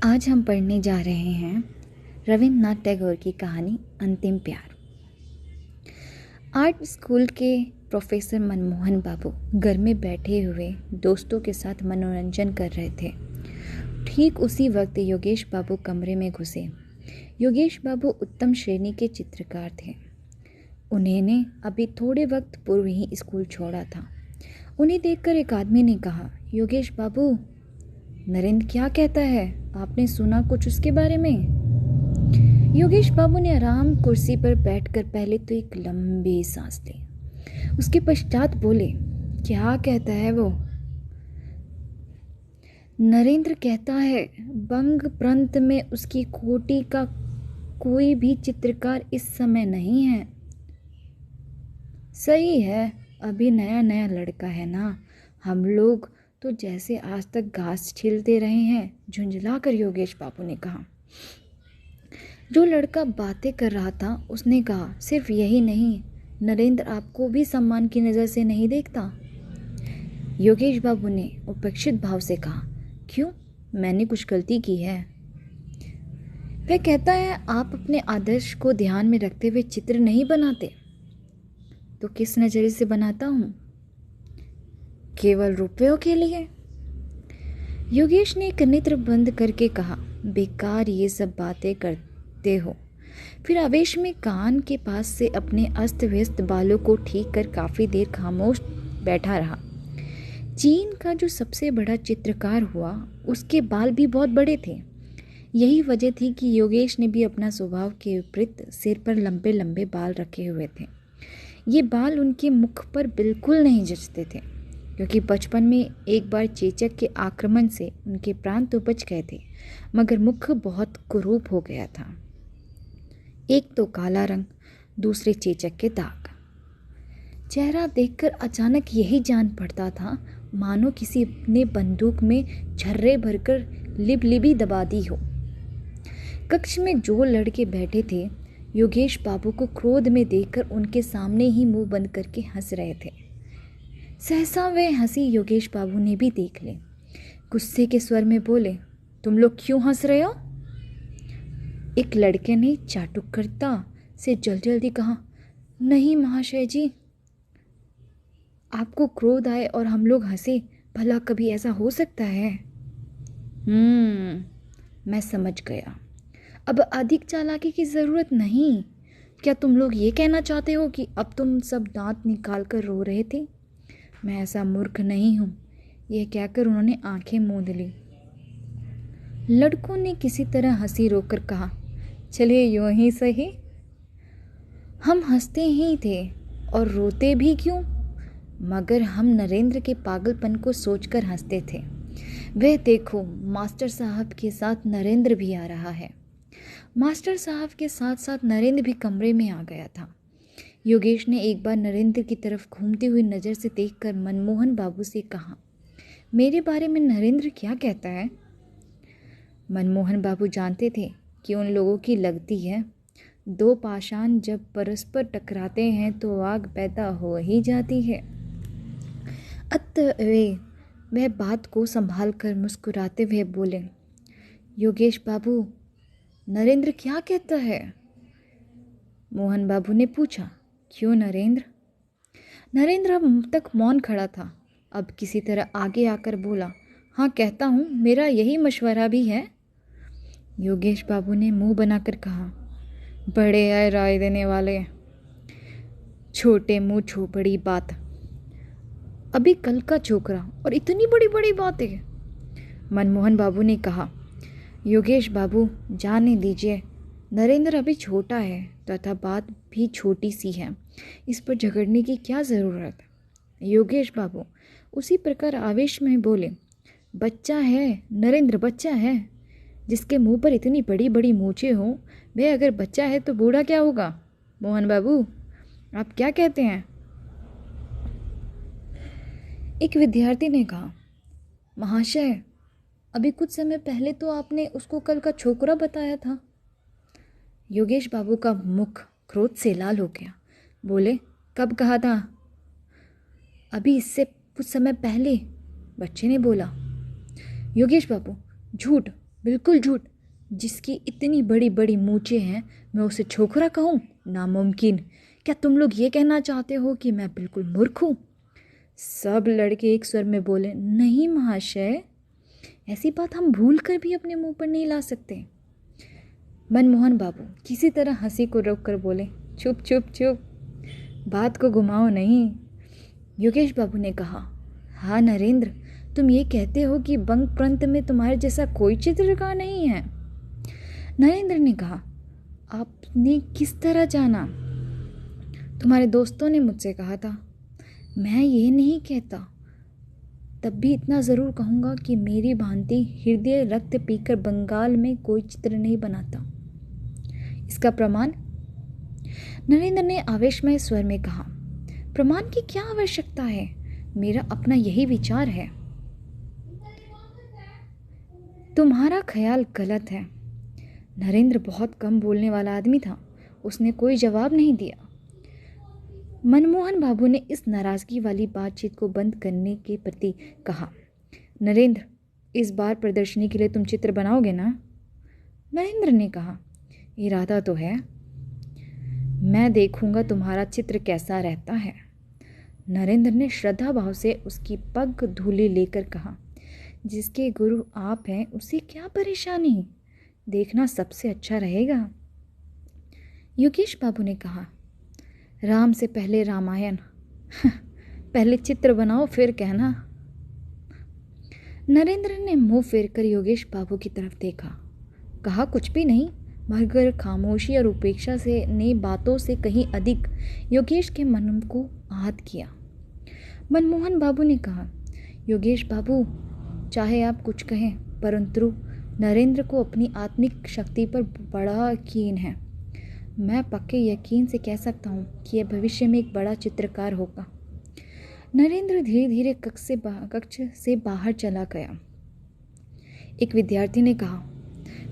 आज हम पढ़ने जा रहे हैं रविन्द्रनाथ टैगोर की कहानी अंतिम प्यार। आर्ट स्कूल के प्रोफेसर मनमोहन बाबू घर में बैठे हुए दोस्तों के साथ मनोरंजन कर रहे थे। ठीक उसी वक्त योगेश बाबू कमरे में घुसे। योगेश बाबू उत्तम श्रेणी के चित्रकार थे। उन्होंने अभी थोड़े वक्त पूर्व ही स्कूल छोड़ा था। उन्हें देखकर एक आदमी ने कहा, योगेश बाबू, नरेंद्र क्या कहता है? आपने सुना कुछ उसके बारे में? योगेश बाबू ने आराम कुर्सी पर बैठकर पहले तो एक लंबी सांस ली। उसके पश्चात बोले, क्या कहता है वो? नरेंद्र कहता है बंग प्रांत में उसकी कोटि का कोई भी चित्रकार इस समय नहीं है। सही है, अभी नया नया लड़का है ना। हम लोग तो जैसे आज तक घास छीलते रहे हैं, झुंझलाकर योगेश बाबू ने कहा। जो लड़का बातें कर रहा था उसने कहा, सिर्फ यही नहीं, नरेंद्र आपको भी सम्मान की नज़र से नहीं देखता। योगेश बाबू ने उपेक्षित भाव से कहा, क्यों, मैंने कुछ गलती की है? वह कहता है आप अपने आदर्श को ध्यान में रखते हुए चित्र नहीं बनाते। तो किस नज़रिए से बनाता हूँ? केवल रुपयों के लिए। योगेश ने एक नेत्र बंद करके कहा, बेकार ये सब बातें करते हो। फिर आवेश में कान के पास से अपने अस्त व्यस्त बालों को ठीक कर काफ़ी देर खामोश बैठा रहा। चीन का जो सबसे बड़ा चित्रकार हुआ, उसके बाल भी बहुत बड़े थे। यही वजह थी कि योगेश ने भी अपना स्वभाव के विपरीत सिर पर लंबे लंबे बाल रखे हुए थे। ये बाल उनके मुख पर बिल्कुल नहीं जचते थे, क्योंकि बचपन में एक बार चेचक के आक्रमण से उनके प्राण तो बच गए थे, मगर मुख बहुत कुरूप हो गया था। एक तो काला रंग, दूसरे चेचक के दाग। चेहरा देखकर अचानक यही जान पड़ता था मानो किसी ने बंदूक में झर्रे भरकर लिबलिबी दबा दी हो। कक्ष में जो लड़के बैठे थे, योगेश बाबू को क्रोध में देखकर उनके सामने ही मुंह बंद करके हंस रहे थे। सहसा वह हंसी योगेश बाबू ने भी देख ली। गुस्से के स्वर में बोले, तुम लोग क्यों हंस रहे हो? एक लड़के ने चाटुकरता से जल्दी कहा, नहीं महाशय जी, आपको क्रोध आए और हम लोग हंसे, भला कभी ऐसा हो सकता है? मैं समझ गया। अब अधिक चालाकी की जरूरत नहीं। क्या तुम लोग ये कहना चाहते हो कि अब तुम सब दांत निकाल कर रो रहे थे? मैं ऐसा मूर्ख नहीं हूँ। यह कहकर उन्होंने आंखें मूंद ली। लड़कों ने किसी तरह हंसी रोककर कहा, चलिए यूं ही सही। हम हंसते ही थे और रोते भी क्यों, मगर हम नरेंद्र के पागलपन को सोचकर हंसते थे। वह देखो, मास्टर साहब के साथ नरेंद्र भी आ रहा है। मास्टर साहब के साथ साथ नरेंद्र भी कमरे में आ गया था। योगेश ने एक बार नरेंद्र की तरफ घूमती हुई नज़र से देखकर मनमोहन बाबू से कहा, मेरे बारे में नरेंद्र क्या कहता है? मनमोहन बाबू जानते थे कि उन लोगों की लगती है। दो पाषाण जब परस्पर टकराते हैं तो आग पैदा हो ही जाती है। अतएव वह बात को संभाल कर मुस्कुराते हुए बोले, योगेश बाबू, नरेंद्र क्या कहता है? मोहन बाबू ने पूछा, क्यों नरेंद्र? नरेंद्र अब तक मौन खड़ा था। अब किसी तरह आगे आकर बोला, हाँ कहता हूँ, मेरा यही मशवरा भी है। योगेश बाबू ने मुंह बनाकर कहा, बड़े आए राय देने वाले, छोटे मुंह बड़ी बात। अभी कल का छोकरा और इतनी बड़ी बड़ी बातें। मनमोहन बाबू ने कहा, योगेश बाबू जाने दीजिए, नरेंद्र अभी छोटा है तथा बात भी छोटी सी है, इस पर झगड़ने की क्या ज़रूरत? योगेश बाबू उसी प्रकार आवेश में बोले, बच्चा है, नरेंद्र बच्चा है। जिसके मुंह पर इतनी बड़ी बड़ी मूछें हों, वह अगर बच्चा है तो बूढ़ा क्या होगा? मोहन बाबू, आप क्या कहते हैं? एक विद्यार्थी ने कहा, महाशय, अभी कुछ समय पहले तो आपने उसको कल का छोकरा बताया था। योगेश बाबू का मुख क्रोध से लाल हो गया। बोले, कब कहा था? अभी इससे कुछ समय पहले, बच्चे ने बोला। योगेश बाबू, झूठ, बिल्कुल झूठ। जिसकी इतनी बड़ी बड़ी मूंछें हैं मैं उसे छोकरा कहूँ? नामुमकिन। क्या तुम लोग ये कहना चाहते हो कि मैं बिल्कुल मूर्ख हूँ? सब लड़के एक स्वर में बोले, नहीं महाशय, ऐसी बात हम भूल कर भी अपने मुंह पर नहीं ला सकते। मनमोहन बाबू किसी तरह हंसी को रोक कर बोले, चुप चुप चुप, बात को घुमाओ नहीं। योगेश बाबू ने कहा, हाँ नरेंद्र, तुम ये कहते हो कि बंग प्रांत में तुम्हारे जैसा कोई चित्रकार नहीं है? नरेंद्र ने कहा, आपने किस तरह जाना? तुम्हारे दोस्तों ने मुझसे कहा था। मैं ये नहीं कहता, तब भी इतना ज़रूर कहूँगा कि मेरी भांति हृदय रक्त पीकर बंगाल में कोई चित्र नहीं बनाता। इसका प्रमाण? नरेंद्र ने आवेशमय स्वर में कहा, प्रमाण की क्या आवश्यकता है? मेरा अपना यही विचार है। तुम्हारा ख्याल गलत है। नरेंद्र बहुत कम बोलने वाला आदमी था। उसने कोई जवाब नहीं दिया। मनमोहन बाबू ने इस नाराज़गी वाली बातचीत को बंद करने के प्रति कहा, नरेंद्र, इस बार प्रदर्शनी के लिए तुम चित्र बनाओगे ना? नरेंद्र ने कहा, इरादा तो है। मैं देखूंगा तुम्हारा चित्र कैसा रहता है। नरेंद्र ने श्रद्धा भाव से उसकी पग धूली लेकर कहा, जिसके गुरु आप हैं उसे क्या परेशानी, देखना सबसे अच्छा रहेगा। योगेश बाबू ने कहा, राम से पहले रामायण। पहले चित्र बनाओ फिर कहना। नरेंद्र ने मुंह फेरकर योगेश बाबू की तरफ देखा। कहा कुछ भी नहीं, मगर खामोशी और उपेक्षा से ने बातों से कहीं अधिक योगेश के मन को आहत किया। मनमोहन बाबू ने कहा, योगेश बाबू, चाहे आप कुछ कहें, परंतु नरेंद्र को अपनी आत्मिक शक्ति पर बड़ा यकीन है। मैं पक्के यकीन से कह सकता हूँ कि यह भविष्य में एक बड़ा चित्रकार होगा। नरेंद्र धीरे धीरे कक्ष से बाहर चला गया। एक विद्यार्थी ने कहा,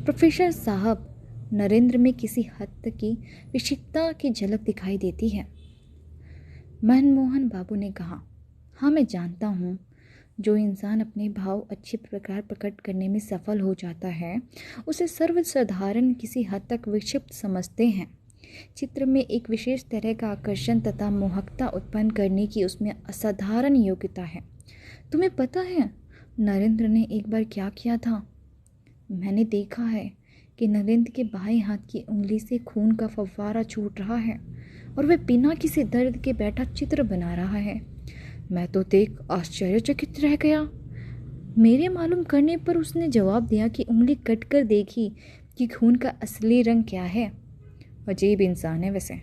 प्रोफेसर साहब, नरेंद्र में किसी हद तक की विशिष्टता की झलक दिखाई देती है। मनमोहन बाबू ने कहा, हाँ मैं जानता हूँ, जो इंसान अपने भाव अच्छे प्रकार प्रकट करने में सफल हो जाता है उसे सर्वसाधारण किसी हद तक विक्षिप्त समझते हैं। चित्र में एक विशेष तरह का आकर्षण तथा मोहकता उत्पन्न करने की उसमें असाधारण योग्यता है। तुम्हें पता है नरेंद्र ने एक बार क्या किया था? मैंने देखा है कि नरेंद्र के बाएं हाथ की उंगली से खून का फव्वारा छूट रहा है और वह बिना किसी दर्द के बैठा चित्र बना रहा है। मैं तो देख आश्चर्यचकित रह गया। मेरे मालूम करने पर उसने जवाब दिया कि उंगली कट कर देखी कि खून का असली रंग क्या है। अजीब इंसान है वैसे।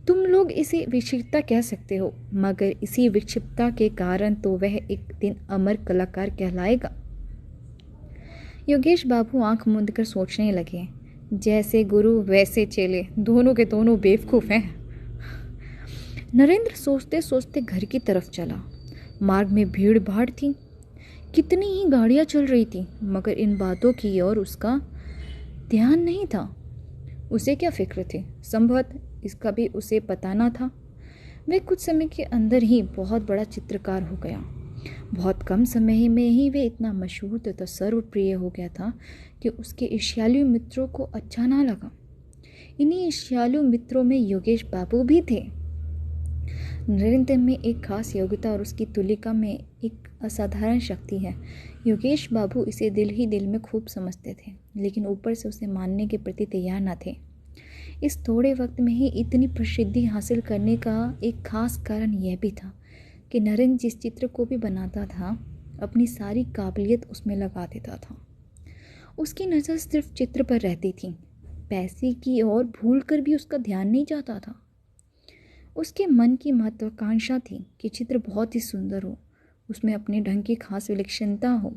तुम लोग इसे विक्षिप्तता कह सकते हो, मगर इसी विक्षिप्तता के कारण तो वह एक दिन अमर कलाकार कहलाएगा। योगेश बाबू आंख मूंद कर सोचने लगे, जैसे गुरु वैसे चेले, दोनों के दोनों बेवकूफ़ हैं। नरेंद्र सोचते सोचते घर की तरफ चला। मार्ग में भीड़ भाड़ थी, कितनी ही गाड़ियां चल रही थी, मगर इन बातों की ओर उसका ध्यान नहीं था। उसे क्या फिक्र थी? संभवतः इसका भी उसे पता न था। वह कुछ समय के अंदर ही बहुत बड़ा चित्रकार हो गया। बहुत कम समय में ही वह इतना मशहूर तथा सर्वप्रिय हो गया था कि उसके ईर्ष्यालु मित्रों को अच्छा ना लगा। इन्हीं ईर्ष्यालु मित्रों में योगेश बाबू भी थे। नरेंद्र में एक खास योग्यता और उसकी तुलिका में एक असाधारण शक्ति है। योगेश बाबू इसे दिल ही दिल में खूब समझते थे, लेकिन ऊपर से उसे मानने के प्रति तैयार न थे। इस थोड़े वक्त में ही इतनी प्रसिद्धि हासिल करने का एक खास कारण यह भी था कि नरेंद्र जिस चित्र को भी बनाता था अपनी सारी काबिलियत उसमें लगा देता था। उसकी नज़र सिर्फ चित्र पर रहती थी, पैसे की ओर भूल कर भी उसका ध्यान नहीं जाता था। उसके मन की महत्वाकांक्षा थी कि चित्र बहुत ही सुंदर हो, उसमें अपने ढंग की खास विलक्षणता हो।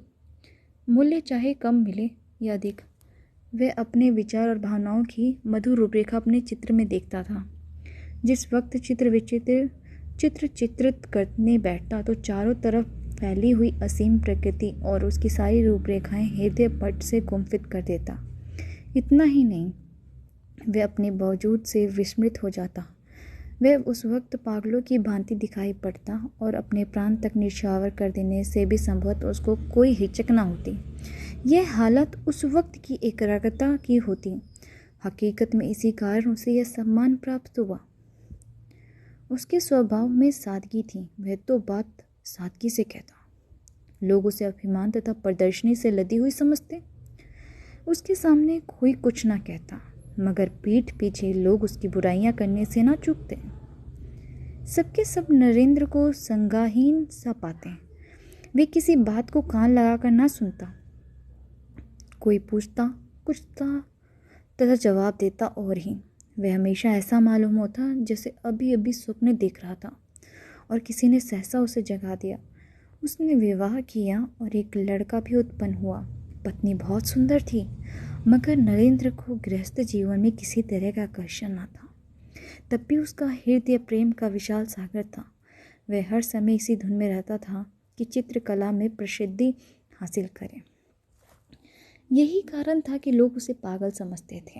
मूल्य चाहे कम मिले या अधिक, वह अपने विचार और भावनाओं की मधुर रूपरेखा अपने चित्र में देखता था। जिस वक्त चित्र चित्रित करने बैठता तो चारों तरफ फैली हुई असीम प्रकृति और उसकी सारी रूपरेखाएं हृदय पट से गुम्फित कर देता। इतना ही नहीं, वह अपने बावजूद से विस्मृत हो जाता। वह उस वक्त पागलों की भांति दिखाई पड़ता और अपने प्राण तक निछावर कर देने से भी संभवतः उसको कोई हिचक न होती। यह हालत उस वक्त की एकाग्रता की होती। हकीकत में इसी कारण उसे यह सम्मान प्राप्त हुआ। उसके स्वभाव में सादगी थी। वह तो बात सादगी से कहता। लोग उसे अभिमान तथा प्रदर्शनी से लदी हुई समझते। उसके सामने कोई कुछ ना कहता, मगर पीठ पीछे लोग उसकी बुराइयां करने से ना चूकते। सबके सब नरेंद्र को संज्ञाहीन सा पाते। वे किसी बात को कान लगाकर ना सुनता। कोई पूछता कुछ था तथा जवाब देता और ही। वह हमेशा ऐसा मालूम होता जैसे अभी अभी स्वप्न देख रहा था और किसी ने सहसा उसे जगा दिया। उसने विवाह किया और एक लड़का भी उत्पन्न हुआ। पत्नी बहुत सुंदर थी, मगर नरेंद्र को गृहस्थ जीवन में किसी तरह का आकर्षण न था। तब भी उसका हृदय प्रेम का विशाल सागर था। वह हर समय इसी धुन में रहता था कि चित्रकला में प्रसिद्धि हासिल करे। यही कारण था कि लोग उसे पागल समझते थे।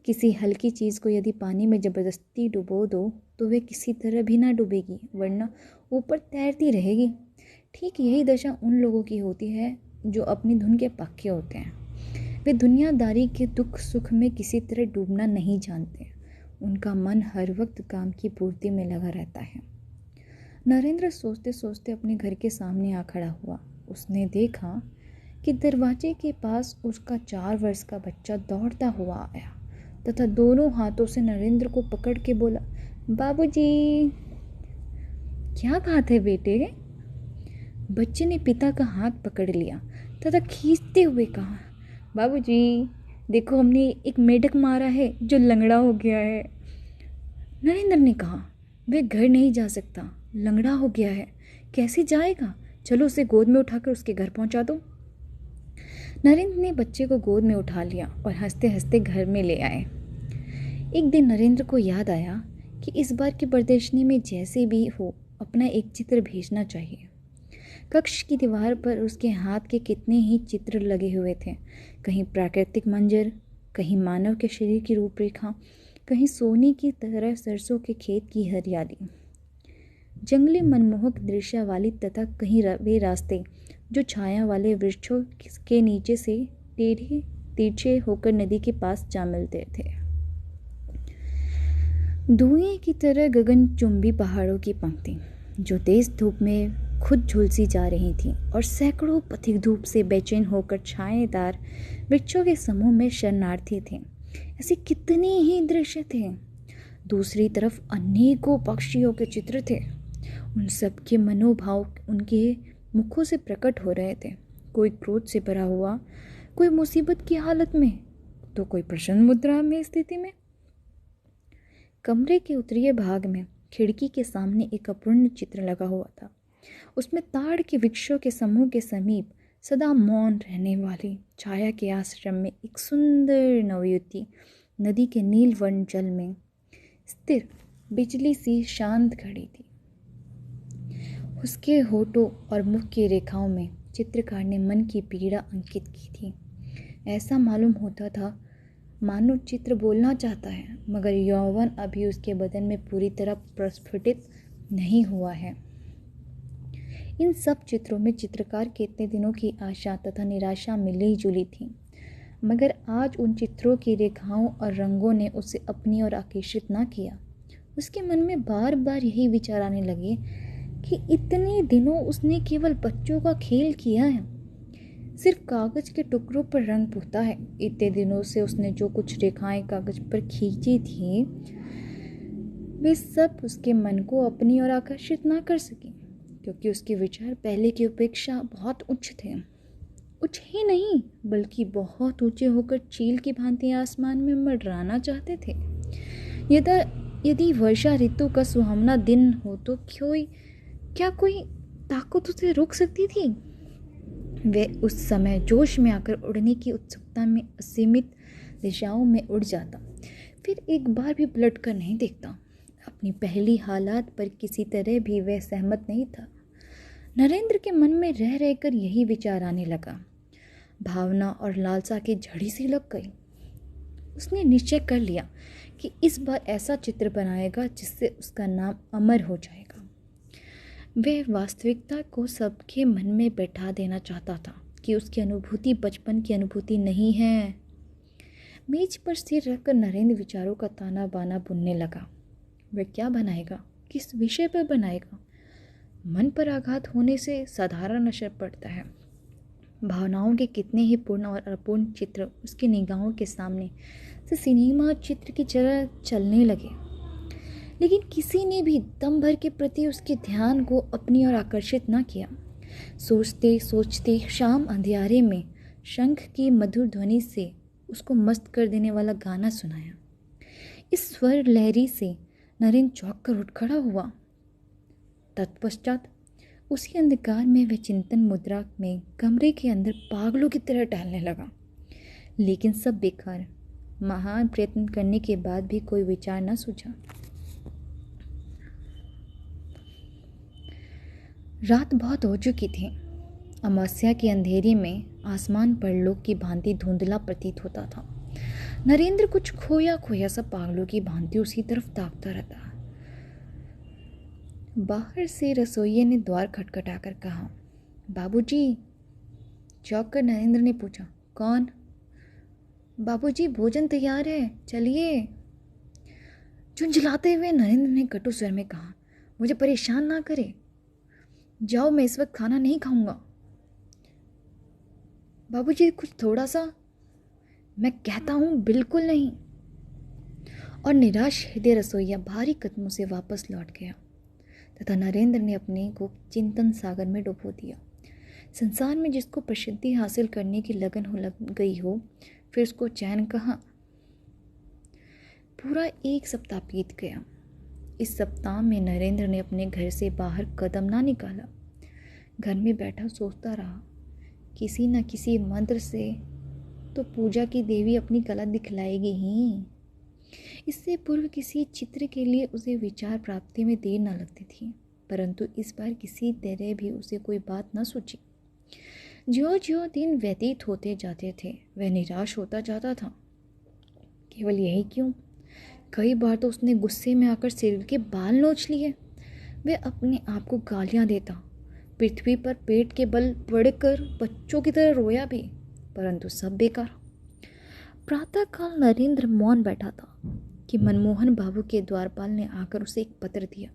किसी हल्की चीज़ को यदि पानी में ज़बरदस्ती डुबो दो तो वे किसी तरह भी ना डूबेगी, वरना ऊपर तैरती रहेगी। ठीक यही दशा उन लोगों की होती है जो अपनी धुन के पक्के होते हैं। वे दुनियादारी के दुख सुख में किसी तरह डूबना नहीं जानते। उनका मन हर वक्त काम की पूर्ति में लगा रहता है। नरेंद्र सोचते सोचते अपने घर के सामने आ खड़ा हुआ। उसने देखा कि दरवाजे के पास उसका 4 वर्ष का बच्चा दौड़ता हुआ आया तथा दोनों हाथों से नरेंद्र को पकड़ के बोला, बाबूजी। क्या बात है बेटे? बच्चे ने पिता का हाथ पकड़ लिया तथा खींचते हुए कहा, बाबूजी देखो, हमने एक मेढक मारा है जो लंगड़ा हो गया है। नरेंद्र ने कहा, वह घर नहीं जा सकता, लंगड़ा हो गया है। कैसे जाएगा? चलो उसे गोद में उठाकर उसके घर पहुंचा दो। नरेंद्र ने बच्चे को गोद में उठा लिया और हंसते हंसते घर में ले आए। एक दिन नरेंद्र को याद आया कि इस बार की प्रदर्शनी में जैसे भी हो अपना एक चित्र भेजना चाहिए। कक्ष की दीवार पर उसके हाथ के कितने ही चित्र लगे हुए थे। कहीं प्राकृतिक मंजर, कहीं मानव के शरीर की रूपरेखा, कहीं सोने की तरह सरसों के खेत की हरियाली, जंगली मनमोहक दृश्य वाली, तथा कहीं वे रास्ते जो छाया वाले वृक्षों के नीचे से टेढ़े तिरछे होकर नदी के पास जा मिलते थे। धुएं की तरह गगनचुंबी पहाड़ों की पंक्ति जो तेज धूप में खुद झुलसी जा रही थी और सैकड़ों पथिक धूप से बेचैन होकर छाएदार वृक्षों के समूह में शरणार्थी थे। ऐसे कितने ही दृश्य थे। दूसरी तरफ अनेकों पक्षियों के चित्र थे। उन सब के मनोभाव उनके मुखों से प्रकट हो रहे थे। कोई क्रोध से भरा हुआ, कोई मुसीबत की हालत में, तो कोई प्रसन्न मुद्रा में स्थिति में। कमरे के उत्तरीय भाग में खिड़की के सामने एक अपूर्ण चित्र लगा हुआ था। उसमें ताड़ के वृक्षों के समूह के समीप सदा मौन रहने वाली छाया के आश्रम में एक सुंदर नवयुवती नदी के नील वर्ण जल में स्थिर बिजली सी शांत खड़ी थी। उसके होठों और मुख की रेखाओं में चित्रकार ने मन की पीड़ा अंकित की थी। ऐसा मालूम होता था मानो चित्र बोलना चाहता है, मगर यौवन अभी उसके बदन में पूरी तरह प्रस्फुटित नहीं हुआ है। इन सब चित्रों में चित्रकार के इतने दिनों की आशा तथा निराशा मिली जुली थी, मगर आज उन चित्रों की रेखाओं और रंगों ने उसे अपनी ओर आकर्षित न किया। उसके मन में बार बार यही विचार आने लगे कि इतने दिनों उसने केवल बच्चों का खेल किया है, सिर्फ कागज के टुकड़ों पर रंग पोता है। इतने दिनों से उसने जो कुछ रेखाएं कागज पर खींची थी वे सब उसके मन को अपनी ओर आकर्षित ना कर सकी, क्योंकि उसके विचार पहले की अपेक्षा बहुत उच्च थे। उच्च ही नहीं बल्कि बहुत ऊंचे होकर चील की भांति आसमान में मंडराना चाहते थे। यदि वर्षा ऋतु का सुहावना दिन हो तो क्या कोई ताकत उसे रोक सकती थी? वे उस समय जोश में आकर उड़ने की उत्सुकता में असीमित दिशाओं में उड़ जाता, फिर एक बार भी पलट कर नहीं देखता। अपनी पहली हालात पर किसी तरह भी वह सहमत नहीं था। नरेंद्र के मन में रह रहकर यही विचार आने लगा। भावना और लालसा की झड़ी सी लग गई। उसने निश्चय कर लिया कि इस बार ऐसा चित्र बनाएगा जिससे उसका नाम अमर हो जाएगा। वह वास्तविकता को सबके मन में बैठा देना चाहता था कि उसकी अनुभूति बचपन की अनुभूति नहीं है। मेज पर सिर रखकर नरेंद्र विचारों का ताना बाना बुनने लगा। वह क्या बनाएगा, किस विषय पर बनाएगा? मन पर आघात होने से साधारण असर पड़ता है। भावनाओं के कितने ही पूर्ण और अपूर्ण चित्र उसकी निगाहों के सामने से सिनेमा चित्र की तरह चलने लगे, लेकिन किसी ने भी दम भर के प्रति उसके ध्यान को अपनी ओर आकर्षित न किया। सोचते सोचते शाम अंधियारे में शंख की मधुर ध्वनि से उसको मस्त कर देने वाला गाना सुनाया। इस स्वर लहरी से नरेंद्र चौंक कर उठ खड़ा हुआ। तत्पश्चात उसी अंधकार में वह चिंतन मुद्रा में कमरे के अंदर पागलों की तरह टहलने लगा। लेकिन सब बेकार। महान प्रयत्न करने के बाद भी कोई विचार न सूझा। रात बहुत हो चुकी थी। अमावस्या के अंधेरे में आसमान परलोक की भांति धुंधला प्रतीत होता था। नरेंद्र कुछ खोया खोया सा पागलों की भांति उसी तरफ ताकता रहता। बाहर से रसोइये ने द्वार खटखटाकर कहा, बाबूजी। चौंक कर नरेंद्र ने पूछा, कौन? बाबूजी, भोजन तैयार है, चलिए। झुंझलाते हुए नरेंद्र ने कटु स्वर में कहा, मुझे परेशान ना करे। जाओ, मैं इस वक्त खाना नहीं खाऊंगा। बाबूजी, कुछ थोड़ा सा। मैं कहता हूं बिल्कुल नहीं। और निराश हृदय रसोइया भारी कदमों से वापस लौट गया तथा नरेंद्र ने अपने को चिंतन सागर में डुबो दिया। संसार में जिसको प्रसिद्धि हासिल करने की लगन हो लग गई हो, फिर उसको चैन कहाँ। पूरा एक सप्ताह बीत गया। इस सप्ताह में नरेंद्र ने अपने घर से बाहर कदम ना निकाला। घर में बैठा सोचता रहा, किसी न किसी मंत्र से तो पूजा की देवी अपनी कला दिखलाएगी ही। इससे पूर्व किसी चित्र के लिए उसे विचार प्राप्ति में देर न लगती थी, परंतु इस बार किसी तरह भी उसे कोई बात न सूझी। ज्यों ज्यों दिन व्यतीत होते जाते थे, वह निराश होता जाता था। केवल यही क्यों, कई बार तो उसने गुस्से में आकर सिर के बाल नोच लिए। वह अपने आप को गालियां देता, पृथ्वी पर पेट के बल पड़कर बच्चों की तरह रोया भी, परंतु सब बेकार। प्रातःकाल नरेंद्र मौन बैठा था कि मनमोहन बाबू के द्वारपाल ने आकर उसे एक पत्र दिया।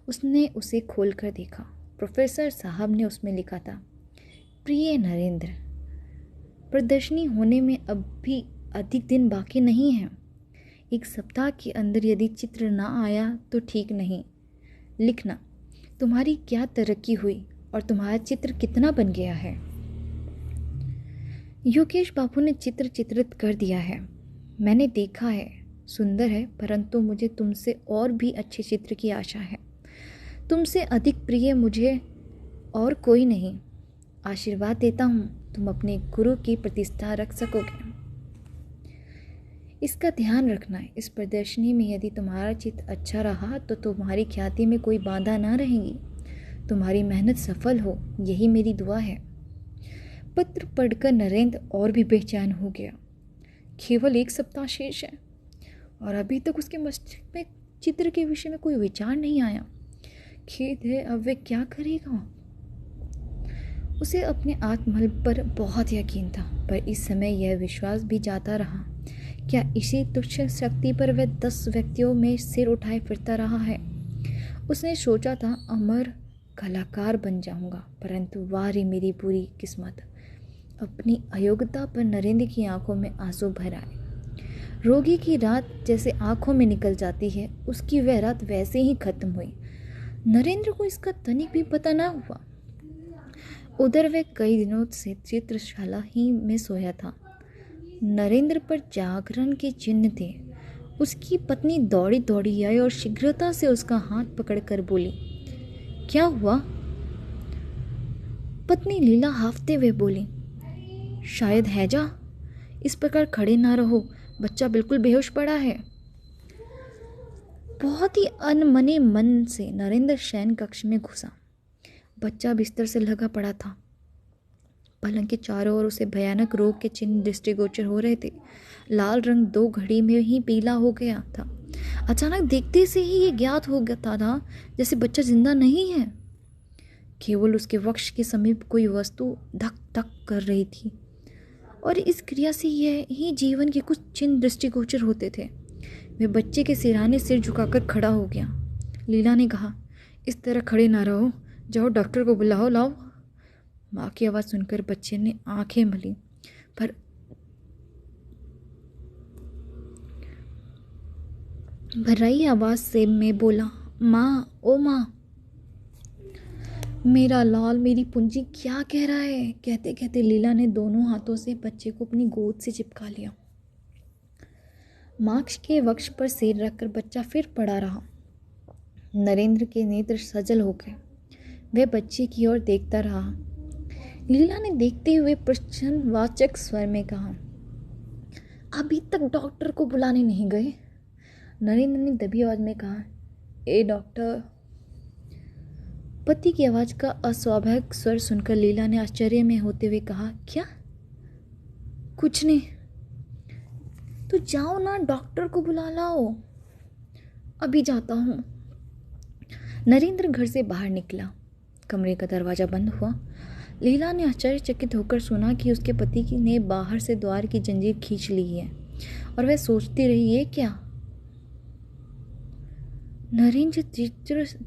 उसने उसे खोलकर देखा। प्रोफेसर साहब ने उसमें लिखा था, प्रिय नरेंद्र, प्रदर्शनी होने में अब भी अधिक दिन बाकी नहीं है। एक सप्ताह के अंदर यदि चित्र ना आया तो ठीक नहीं। लिखना, तुम्हारी क्या तरक्की हुई और तुम्हारा चित्र कितना बन गया है। योगेश बाबू ने चित्र चित्रित कर दिया है। मैंने देखा है, सुंदर है, परंतु मुझे तुमसे और भी अच्छे चित्र की आशा है। तुमसे अधिक प्रिय मुझे और कोई नहीं। आशीर्वाद देता हूँ, तुम अपने गुरु की प्रतिष्ठा रख सकोगे। इसका ध्यान रखना, इस प्रदर्शनी में यदि तुम्हारा चित्र अच्छा रहा तो तुम्हारी ख्याति में कोई बाधा ना रहेगी। तुम्हारी मेहनत सफल हो, यही मेरी दुआ है। पत्र पढ़कर नरेंद्र और भी बेचैन हो गया। केवल एक सप्ताह शेष है और अभी तक उसके मस्तिष्क में चित्र के विषय में कोई विचार नहीं आया। खेद है, अब वह क्या करेगा। उसे अपने आत्मबल पर बहुत यकीन था, पर इस समय यह विश्वास भी जाता रहा। क्या इसी तुच्छ शक्ति पर वह 10 व्यक्तियों में सिर उठाए फिरता रहा है। उसने सोचा था अमर कलाकार बन जाऊंगा, परंतु वाह रे मेरी बुरी किस्मत। अपनी अयोग्यता पर नरेंद्र की आंखों में आंसू भर आए। रोगी की रात जैसे आंखों में निकल जाती है, उसकी वह रात वैसे ही खत्म हुई। नरेंद्र को इसका तनिक भी पता ना हुआ। उधर वह कई दिनों से चित्रशाला ही में सोया था। नरेंद्र पर जागरण के चिन्ह थे। उसकी पत्नी दौड़ी दौड़ी आई और शीघ्रता से उसका हाथ पकड़कर बोली, क्या हुआ। पत्नी लीला हाफते हुए बोली, शायद हैजा। इस प्रकार खड़े ना रहो, बच्चा बिल्कुल बेहोश पड़ा है। बहुत ही अनमने मन से नरेंद्र शयन कक्ष में घुसा। बच्चा बिस्तर से लगा पड़ा था। पलंग के चारों ओर उसे भयानक रोग के चिन्ह दृष्टिगोचर हो रहे थे। लाल रंग 2 घड़ी में ही पीला हो गया था। अचानक देखते से ही ये ज्ञात हो गया था जैसे बच्चा जिंदा नहीं है। केवल उसके वक्ष के समीप कोई वस्तु धक धक कर रही थी और इस क्रिया से यह ही जीवन के कुछ चिन्ह दृष्टिगोचर होते थे। वह बच्चे के सिरहाने सिर झुकाकर खड़ा हो गया। लीला ने कहा, इस तरह खड़े ना रहो, जाओ डॉक्टर को बुलाओ, लाओ। माँ की आवाज़ सुनकर बच्चे ने आंखें मली, पर भर्राई आवाज़ से मैं बोला, माँ, ओ माँ। मेरा लाल, मेरी पूंजी क्या कह रहा है? कहते कहते लीला ने दोनों हाथों से बच्चे को अपनी गोद से चिपका लिया। माँ के वक्ष पर सिर रखकर बच्चा फिर पड़ा रहा। नरेंद्र के नेत्र सजल हो गए। वह बच्चे की ओर देखता रहा। लीला ने देखते हुए प्रश्नवाचक स्वर में कहा, अभी तक डॉक्टर को बुलाने नहीं गए? नरेंद्र ने दबी आवाज में कहा, ए डॉक्टर। पति की आवाज का अस्वाभाविक स्वर सुनकर लीला ने आश्चर्य में होते हुए कहा, क्या? कुछ नहीं। तो जाओ ना, डॉक्टर को बुला लाओ। अभी जाता हूँ। नरेंद्र घर से बाहर निकला। कमरे का दरवाजा बंद हुआ। लीला ने आश्चर्यचकित होकर सुना कि उसके पति ने बाहर से द्वार की जंजीर खींच ली है और वह सोचती रही, ये क्या? नरेंद्र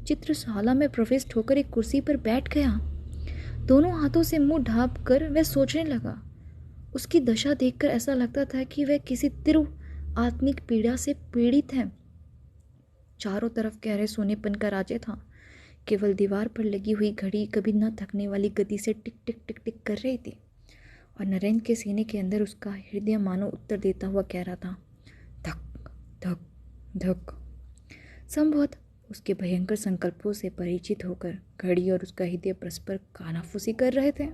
चित्रशाला में प्रविष्ट होकर एक कुर्सी पर बैठ गया। दोनों हाथों से मुंह ढांप कर वह सोचने लगा। उसकी दशा देखकर ऐसा लगता था कि वह किसी तीव्र आत्मिक पीड़ा से पीड़ित है। चारों तरफ गहरे सोनेपन का राज्य था। केवल दीवार पर लगी हुई घड़ी कभी न थकने वाली गति से टिक टिक टिक टिक कर रही थी और नरेंद्र के सीने के अंदर उसका हृदय मानो उत्तर देता हुआ कह रहा था, धक धक धक। संभवत उसके भयंकर संकल्पों से परिचित होकर घड़ी और उसका हृदय परस्पर कानाफूसी कर रहे थे।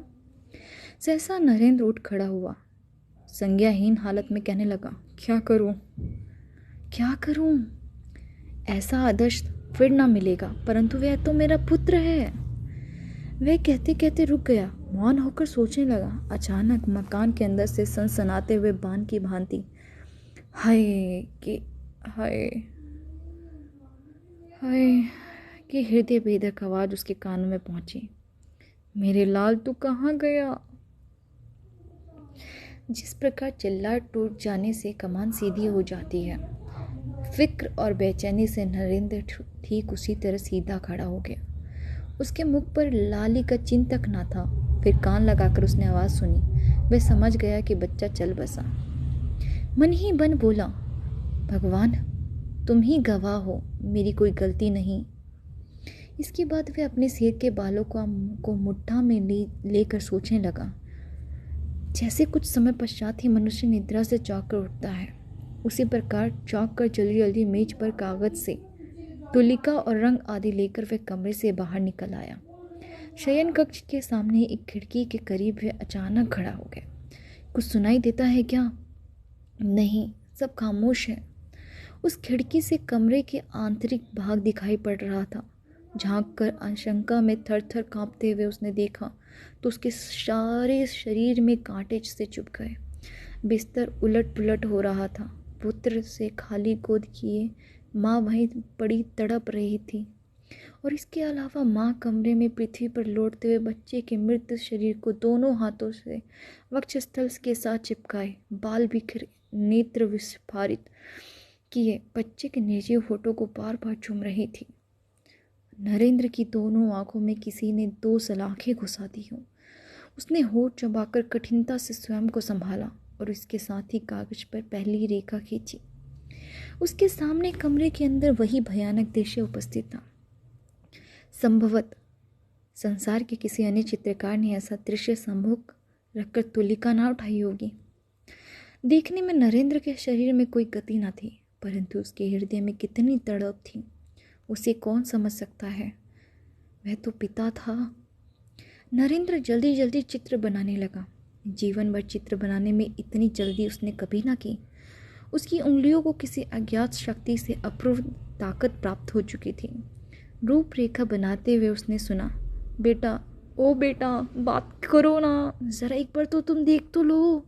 सहसा नरेंद्र उठ खड़ा हुआ। संज्ञाहीन हालत में कहने लगा, क्या करूं, क्या करूं? ऐसा आदर्श फिर ना मिलेगा, परंतु वह तो मेरा पुत्र है। वह कहते कहते रुक गया, मौन होकर सोचने लगा। अचानक मकान के अंदर से सनसनाते हुए बाण की भांति हाय की हृदय भेदक आवाज उसके कानों में पहुंची, मेरे लाल तू कहाँ गया? जिस प्रकार चिल्ला टूट जाने से कमान सीधी हो जाती है, फिक्र और बेचैनी से नरेंद्र ठीक उसी तरह सीधा खड़ा हो गया। उसके मुख पर लाली का चिन्ह तक ना था। फिर कान लगाकर उसने आवाज़ सुनी। वह समझ गया कि बच्चा चल बसा। मन ही मन बोला, भगवान तुम ही गवाह हो, मेरी कोई गलती नहीं। इसके बाद वह अपने सिर के बालों को मुट्ठा में लेकर सोचने लगा। जैसे कुछ समय पश्चात ही मनुष्य निद्रा से चौंक कर उठता है, उसी प्रकार चौंक कर जल्दी जल्दी मेज पर कागज से तुलिका और रंग आदि लेकर वह कमरे से बाहर निकल आया। शयन कक्ष के सामने एक खिड़की के करीब वह अचानक खड़ा हो गया। कुछ सुनाई देता है क्या? नहीं, सब खामोश है। उस खिड़की से कमरे के आंतरिक भाग दिखाई पड़ रहा था। झांक कर आशंका में थर थर कांपते हुए उसने देखा तो उसके सारे शरीर में कांटे से चुभ गए। बिस्तर उलट पुलट हो रहा था। पुत्र से खाली गोद किए माँ वहीं पड़ी तड़प रही थी और इसके अलावा माँ कमरे में पृथ्वी पर लौटते हुए बच्चे के मृत शरीर को दोनों हाथों से वक्षस्थल के साथ चिपकाए, बाल बिखरे, नेत्र विस्फारित किए बच्चे के निर्जीव होठों को बार बार चूम रही थी। नरेंद्र की दोनों आंखों में किसी ने 2 सलाखें घुसा दी हों। उसने होठ चबाकर कठिनता से स्वयं को संभाला और इसके साथ ही कागज पर पहली रेखा खींची। उसके सामने कमरे के अंदर वही भयानक दृश्य उपस्थित था। संभवत संसार के किसी अन्य चित्रकार ने ऐसा दृश्य सम्मुख रखकर तुलिका ना उठाई होगी। देखने में नरेंद्र के शरीर में कोई गति न थी, परंतु उसके हृदय में कितनी तड़प थी उसे कौन समझ सकता है। वह तो पिता था। नरेंद्र जल्दी जल्दी चित्र बनाने लगा। जीवन भर चित्र बनाने में इतनी जल्दी उसने कभी ना की। उसकी उंगलियों को किसी अज्ञात शक्ति से अपूर्व ताकत प्राप्त हो चुकी थी। रूपरेखा बनाते हुए उसने सुना, बेटा, ओ बेटा, बात करो ना, जरा एक बार तो तुम देख तो लो।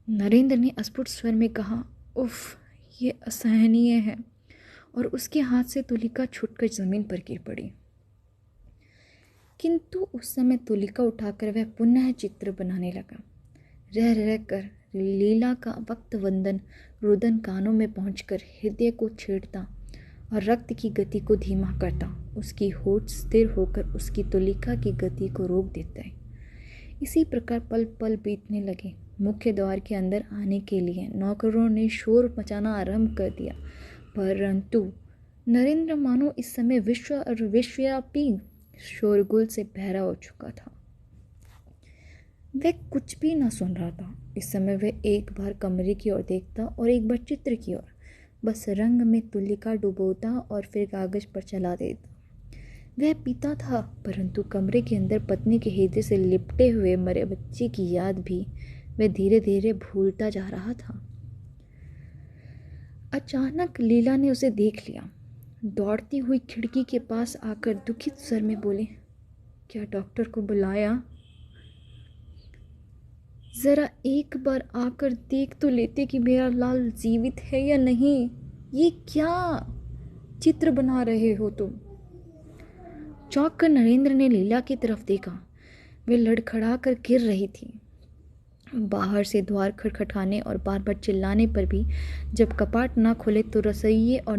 नरेंद्र ने अस्फुट स्वर में कहा, उफ, ये असहनीय है, और उसके हाथ से तुलिका छूटकर जमीन पर गिर पड़ी। किंतु उस समय तुलिका उठाकर वह पुनः चित्र बनाने लगा। रह रह कर लीला का वक्त वंदन रुदन कानों में पहुंचकर हृदय को छेड़ता और रक्त की गति को धीमा करता। उसकी होठ स्थिर होकर उसकी तुलिका की गति को रोक देता है। इसी प्रकार पल पल बीतने लगे। मुख्य द्वार के अंदर आने के लिए नौकरों ने शोर मचाना आरंभ कर दिया, परंतु नरेंद्र मानो इस समय विश्वव्यापी शोरगुल से बहरा हो चुका था। वह कुछ भी न सुन रहा था। इस समय वह एक बार कमरे की ओर देखता और एक बार चित्र की ओर, बस रंग में तुलिका डुबोता और फिर कागज पर चला देता। वह पीता था, परंतु कमरे के अंदर पत्नी के हृदय से लिपटे हुए मरे बच्चे की याद भी वह धीरे धीरे भूलता जा रहा था। अचानक लीला ने उसे देख लिया। दौड़ती हुई खिड़की के पास आकर दुखित स्वर में बोले, क्या डॉक्टर को बुलाया? जरा एक बार आकर देख तो लेते कि मेरा लाल जीवित है या नहीं। ये क्या चित्र बना रहे हो तुम? चौंक कर नरेंद्र ने लीला की तरफ देखा। वे लड़खड़ा कर गिर रही थी। बाहर से द्वार खटखटाने और बार बार चिल्लाने पर भी जब कपाट ना खुले तो रसोइये और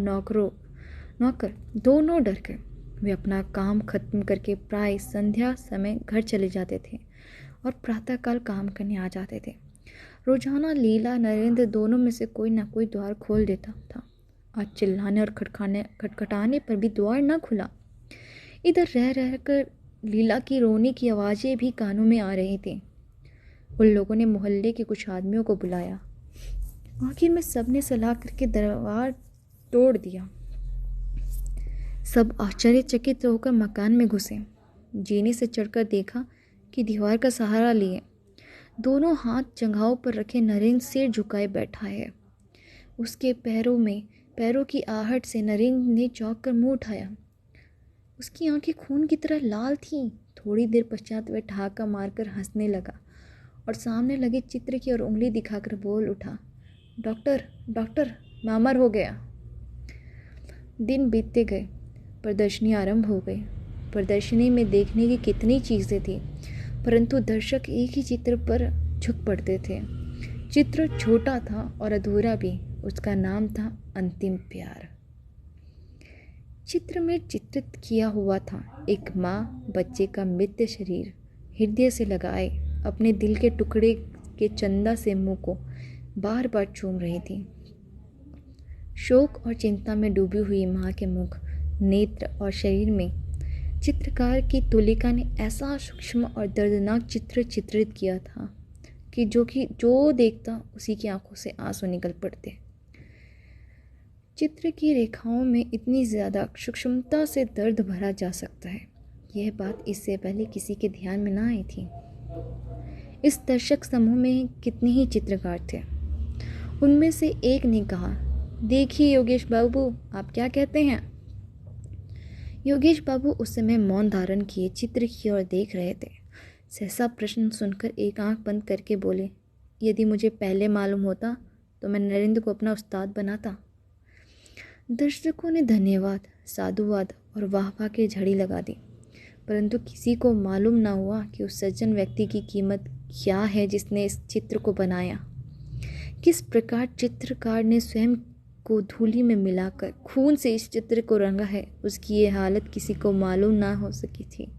नौकर दोनों डर गए। वे अपना काम खत्म करके प्राय संध्या समय घर चले जाते थे और प्रातःकाल काम करने आ जाते थे। रोजाना लीला नरेंद्र दोनों में से कोई ना कोई द्वार खोल देता था। आज चिल्लाने और खटखटाने पर भी द्वार न खुला। इधर रह रहकर लीला की रोने की आवाज़ें भी कानों में आ रही थी। उन लोगों ने मोहल्ले के कुछ आदमियों को बुलाया। आखिर में सबने सलाह करके दरबार तोड़ दिया। सब आश्चर्यचकित होकर मकान में घुसे। जीने से चढ़कर देखा कि दीवार का सहारा लिए दोनों हाथ जंघाओं पर रखे नरेंद्र सिर झुकाए बैठा है। उसके पैरों की आहट से नरेंद्र ने चौंक कर मुंह उठाया। उसकी आंखें खून की तरह लाल थीं। थोड़ी देर पश्चात वह ठहाका मारकर हंसने लगा और सामने लगे चित्र की ओर उंगली दिखाकर बोल उठा, डॉक्टर मामर हो गया। दिन बीतते गए। प्रदर्शनी आरंभ हो गई। प्रदर्शनी में देखने की कितनी चीज़ें थी, परंतु दर्शक एक ही चित्र पर झुक पड़ते थे। चित्र छोटा था और अधूरा भी। उसका नाम था अंतिम प्यार। चित्र में चित्रित किया हुआ था एक माँ बच्चे का मृत शरीर हृदय से लगाए अपने दिल के टुकड़े के चंदा से मुंह को बार बार चूम रही थी। शोक और चिंता में डूबी हुई माँ के मुख, नेत्र और शरीर में चित्रकार की तुलिका ने ऐसा सूक्ष्म और दर्दनाक चित्र चित्रित किया था कि जो देखता उसी की आंखों से आंसू निकल पड़ते। चित्र की रेखाओं में इतनी ज़्यादा सूक्ष्मता से दर्द भरा जा सकता है, यह बात इससे पहले किसी के ध्यान में ना आई थी। इस दर्शक समूह में कितने ही चित्रकार थे। उनमें से एक ने कहा, देखिए योगेश बाबू, आप क्या कहते हैं? योगेश बाबू उस समय मौन धारण किए चित्र की ओर देख रहे थे। सहसा प्रश्न सुनकर एक आंख बंद करके बोले, यदि मुझे पहले मालूम होता तो मैं नरेंद्र को अपना उस्ताद बनाता। दर्शकों ने धन्यवाद, साधुवाद और वाहवाह की झड़ी लगा दी, परंतु किसी को मालूम ना हुआ कि उस सज्जन व्यक्ति की कीमत क्या है जिसने इस चित्र को बनाया। किस प्रकार चित्रकार ने स्वयं को धूलि में मिलाकर खून से इस चित्र को रंगा है, उसकी ये हालत किसी को मालूम ना हो सकी थी।